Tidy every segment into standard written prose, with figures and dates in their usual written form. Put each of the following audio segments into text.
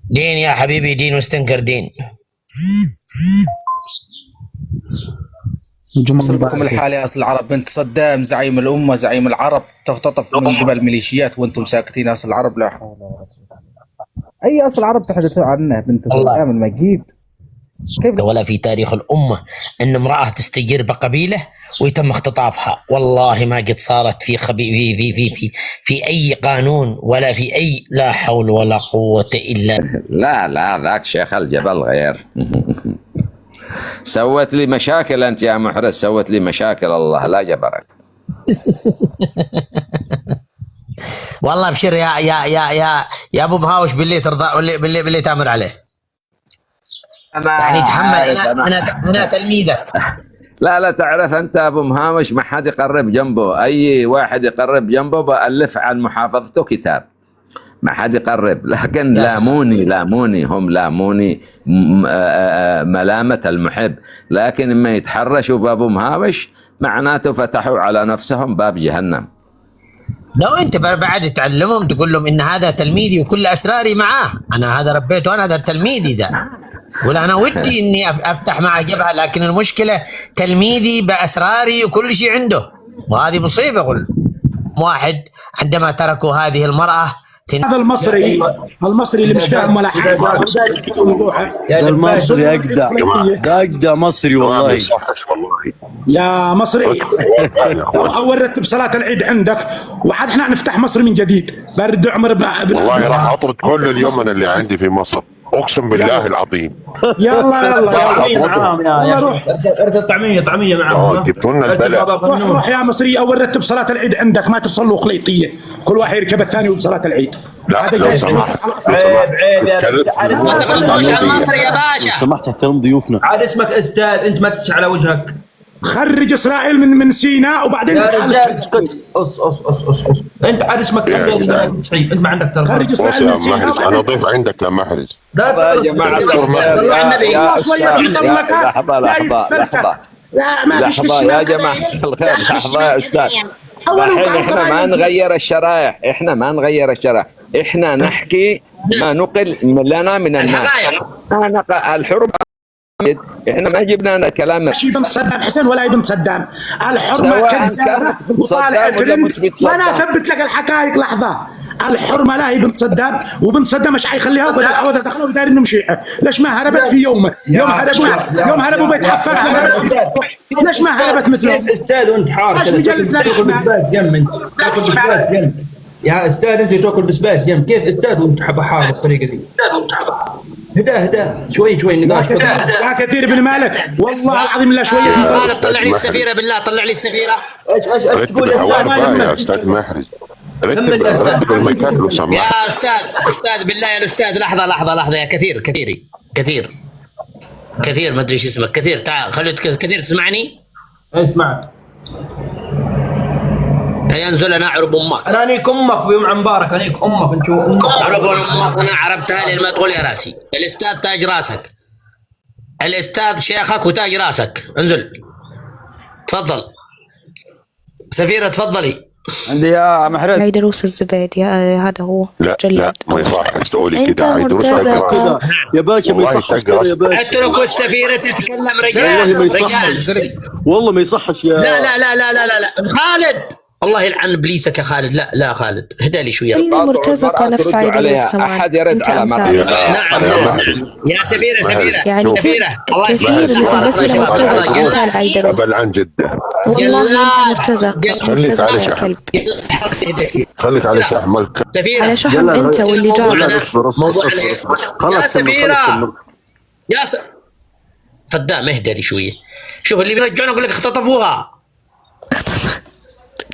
دين يا حبيبي، دين واستنكر دين. بكم الحالي أصل العرب، بنت صدام زعيم الأمة زعيم العرب تختطف من قبل ميليشيات وأنتم ساكتين. أصل العرب لا حول ولا قوة. أي أصل العرب تحدثوا عنه؟ بنت صدام المجيد كيف ولا في تاريخ الأمة أن امرأة تستجير بقبيلة ويتم اختطافها. والله ما قد صارت في في أي قانون ولا في أي، لا حول ولا قوة إلا. لا ذاك شيخ الجبل غير. سوت لي مشاكل أنت يا محرز، سوت لي مشاكل، الله لا جبرك. والله ابشر يا ابو مهاوش باللي ترضى، باللي تامر عليه. يعني تحمل، انا تلميذك. لا تعرف انت ابو مهاوش ما حد يقرب جنبه، اي واحد يقرب جنبه بألف عن محافظته كتاب، ما حد يقرب. لكن لاموني هم لاموني ملامة المحب، لكن اما يتحرشوا بابو مهاوش معناته فتحوا على نفسهم باب جهنم. لو انت بعد تعلمهم تقول لهم ان هذا تلميذي وكل اسراري معاه، انا هذا ربيته، انا هذا تلميذي ده، ولا انا ودي اني افتح معه جبهه، لكن المشكله تلميذي باسراري وكل شيء عنده، وهذه مصيبه. قل واحد عندما تركوا هذه المراه هذا المصري اللي مش فاهم ولا حاجه، ده المصري اجدع، ده اجدع مصري والله. يا مصري اول رتب صلاه العيد عندك، وعاد احنا نفتح مصر من جديد. برد عمر بن والله راح اطرد كل اليمن اللي عندي في مصر، اقسم بالله العظيم. يلا روح ارسل طعميه معاهم. جبتوا لنا البلاء. روح يا مصري، اول رتب صلاه العيد عندك، ما تصلوا قليطيه، كل واحد يركب الثاني وبصلاه العيد. لا لو سمحت عيب ما تغلطوش المصري يا باشا، لو سمحت احترم ضيوفنا. عاد اسمك استاذ، انت ما تسع على وجهك. خرج اسرائيل من سيناء وبعدين يا رجال اسكت. أص انت عاد اسمك استاذ، انت ما عندك تربيه. خرج اسرائيل من سيناء. انا ضيف عندك يا محرز. لا يا جماعه صلوا على النبي. لحظة يا جماعة الخير، لحظة يا أستاذ. احنا ما نغير الشرائح، احنا نحكي ما نقل لنا من الناس. الحرب احنا ما جبنا كلام ماشي بنت صدام حسين ولا ابن صدام، الحرمه كذابه وطالع ترند، وانا اثبت لك الحقائق. لحظه، الحرمه لا هي بنت صدام، وبنت صدام مش حيخليها وقد الحوضه دخلوا بدار انهم شيعه. ليش ما هربت في يوم هربوا بيت عفاش؟ ليش ما هربت مثلهم؟ استاذ وانت حار ايش مجلس يا استاذ، انت تاكل بسباس جنب، كيف استاذ وانت حار بالطريقه دي؟ هدا شوي نقاش. يا كثير بن مالك والله العظيم لا شويه. خالد طلع لي السفيره، بالله طلع لي السفيره. ايش تقول يا استاذ محرز؟ رتب المشاكل وسمع. يا استاذ بالله يا الاستاذ، لحظه يا كثير ما ادري ايش اسمك. كثير تعال، خليك كثير تسمعني. اسمعك ينزل انا اعرب امك. انا انيك امك في يوم مبارك، انيك امك انت اعرب امك. انا عربتها لين ما تقول يا راسي. الاستاذ تاج راسك، الاستاذ شيخك وتاج راسك. انزل تفضل سفيرة، تفضلي. عندي يا محرز. هاي دروس الزبيدي، هذا هو. لا ما يصحش تقولي كده. هاي دروس كده يا باشا، ما يصحش كده يا باشا. حتى لو كنت سفيرة تتكلم رجال. والله ما يصحش يا لا خالد، الله يلعن ابليسك يا خالد. لا خالد اهدى لي شويه. اللي مرتزقه نفس عيد الروس كمان. احد يرد على نعم يا سفيره يعني سفيره. الله كثير اللي في المثل مرتزق على عيد الروس. قبل عن جده. والله انت مرتزق على شحم. خليك على شحم سفيره، على شحم انت واللي جاب. يا سفيره يا صدام اهدى لي شويه. شوف اللي بيرجعون اقول لك اختطفوها.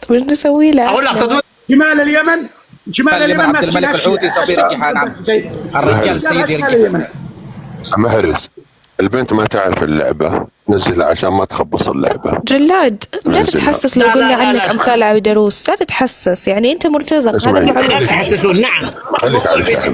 وش نسوي له؟ اقول لك شمال اليمن عبد الملك الحوثي صفير الجحان. الرجال سيدي الجحان. محرز، البنت ما تعرف اللعبة نزلها عشان ما تخبص اللعبة. جلاد لا نزلها. تتحسس لو لا، قلنا لا، لا، عنك لا. امثال عويدروس، لا تتحسس، يعني انت مرتزق، هذا اسمعي. لا معروف. تحسسون. نعم خليك على شحم،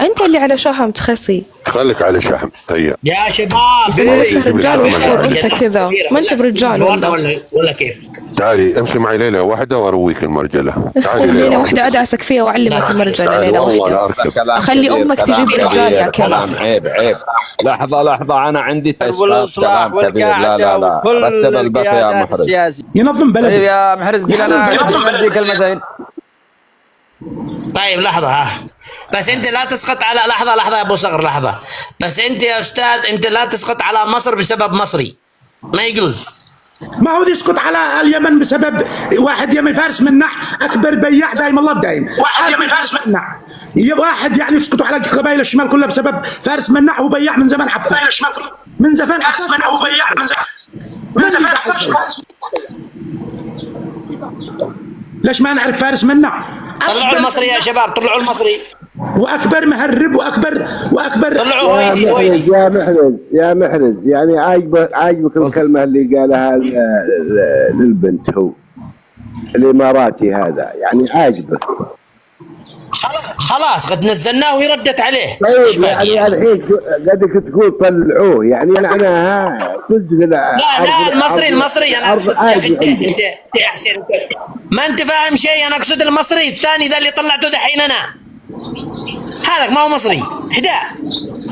انت اللي على شهم تخسي. خليك على شحم. هيا يا شباب. يسمى نفسه يجيب رجال لك ويحور رمضان. انثى كذا، ما انت برجال والله. ولا كيف؟ تعالي امشي معي ليلة واحدة وارويك المرجلة. تعالي ليلة واحدة ادعسك فيها واعلمك المرجله تعالي ليلة والله واحدة. لا اركب. أخلي أمك تجيب رجال يا كلام. عيب عيب. لحظة أنا عندي تسقيط والإصلاح كلام كبير. والقاعدة لا وكل رتب البث يا القيادات محرز. السياسية. ينظم طيب بلده. يا محرز قل انا عندي كلمتين. طيب لحظة بس انت لا تسقط على لحظة يا ابو صقر لحظة. بس انت يا استاذ انت لا تسقط على مصر بسبب مصري، ما يجوز. ما هو يسقط على اليمن بسبب واحد يمن فارس منح اكبر بياع دايم الله بدايم. واحد يمن فارس منح واحد يعني يسقطوا على قبائل الشمال كلها بسبب فارس منح وبياع من زمان عفان. قبائل الشمال كلها من زمان فارس منح وبياع من زمان ليش ما نعرف فارس منح؟ طلعوا المصري يا شباب، طلعوا المصري. واكبر مهرب واكبر طلعوا يا محرز يعني عاجبك الكلمة اللي قالها للبنت هو الإماراتي هذا، يعني عاجبك. خلاص قد نزلناه وردت عليه. طيب يعني الحين قدك تقول طلعوه، يعني انا لا المصري انا اقصد يا اخي انت يا حسين ما انت فاهم شيء. انا اقصد المصري الثاني ذا اللي طلعته دحين انا، هذاك ما هو مصري حداء.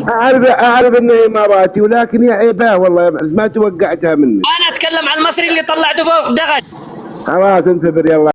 اعرف انه اماراتي، ولكن يا عيباه والله ما توقعتها مني. انا اتكلم عن المصري اللي طلعته فوق دغج. خلاص انتبر يلا